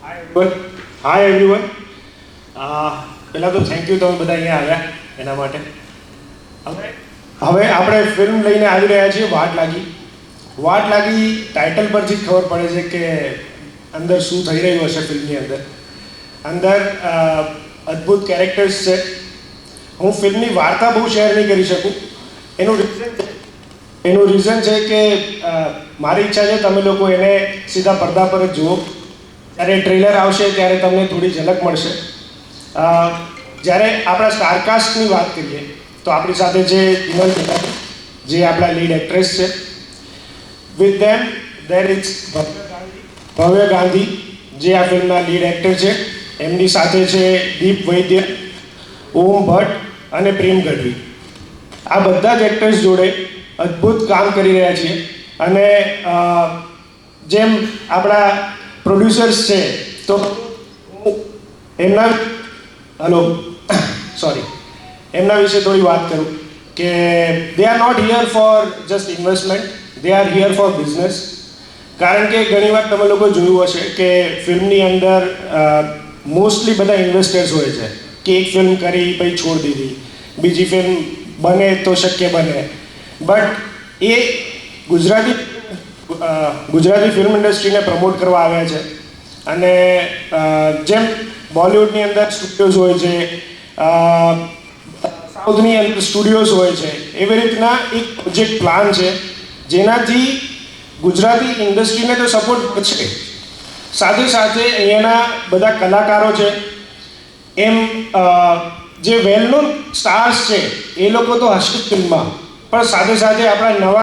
Hi everyone. પહેલાં તો thank you તમે બધા અહીંયા આવ્યા એના માટે. હવે આપણે ફિલ્મ લઈને આવી રહ્યા છીએ વાટ લાગી. વાટ લાગી ટાઇટલ પરથી જ ખબર પડે છે કે અંદર શું થઈ રહ્યું હશે ફિલ્મની અંદર. અંદર અદ્ભુત કેરેક્ટર્સ છે. હું ફિલ્મની વાર્તા બહુ શેર નહીં કરી શકું. એનું રીઝન છે કે મારી ઈચ્છા છે તમે લોકો એને સીધા પડદા પર જ જુઓ. જ્યારે ટ્રેલર આવશે ત્યારે તમને થોડી ઝલક મળશે. જ્યારે આપણા સ્ટારકાસ્ટની વાત કરીએ તો આપણી સાથે છે હિનલ તિવારી, જે આપણા લીડ એક્ટ્રેસ છે. વિથ ધેમ દેર ઇઝ ભવ્ય ગાંધી, જે આ ફિલ્મના લીડ એક્ટર છે. એમની સાથે છે દીપ વૈદ્ય, ઓમ ભટ્ટ અને પ્રેમ ગઢવી. આ બધા જ એક્ટર્સ જોડે અદ્ભુત કામ કરી રહ્યા છીએ. અને જેમ આપણા પ્રોડ્યુસર્સ છે તો એમના એમના વિશે થોડી વાત કરું કે they are not here for just investment, they are here for business. કારણ કે ઘણીવાર તમે લોકો જોયું હશે કે ફિલ્મની અંદર મોસ્ટલી બધા ઇન્વેસ્ટર્સ હોય છે કે એક ફિલ્મ કરી પછી છોડ દીધી, બીજી ફિલ્મ બને તો શક્ય બને. બટ એ ગુજરાતી ફિલ્મ ઇન્ડસ્ટ્રીને પ્રમોટ કરવા આવ્યા છે. અને જેમ બોલિવૂડની અંદર સ્ટુડિયોઝ હોય છે, સાઉથની અંદર સ્ટુડિયોઝ હોય છે, એવી રીતના એક પ્રોજેક્ટ પ્લાન છે જેનાથી ગુજરાતી ઇન્ડસ્ટ્રીને તો સપોર્ટ કરશે, સાથે સાથે અહીંયાના બધા કલાકારો છે એમ જે વેલ નોન સ્ટાર્સ છે એ લોકો તો હશે ફિલ્મમાં, પણ સાથે સાથે આપણા નવા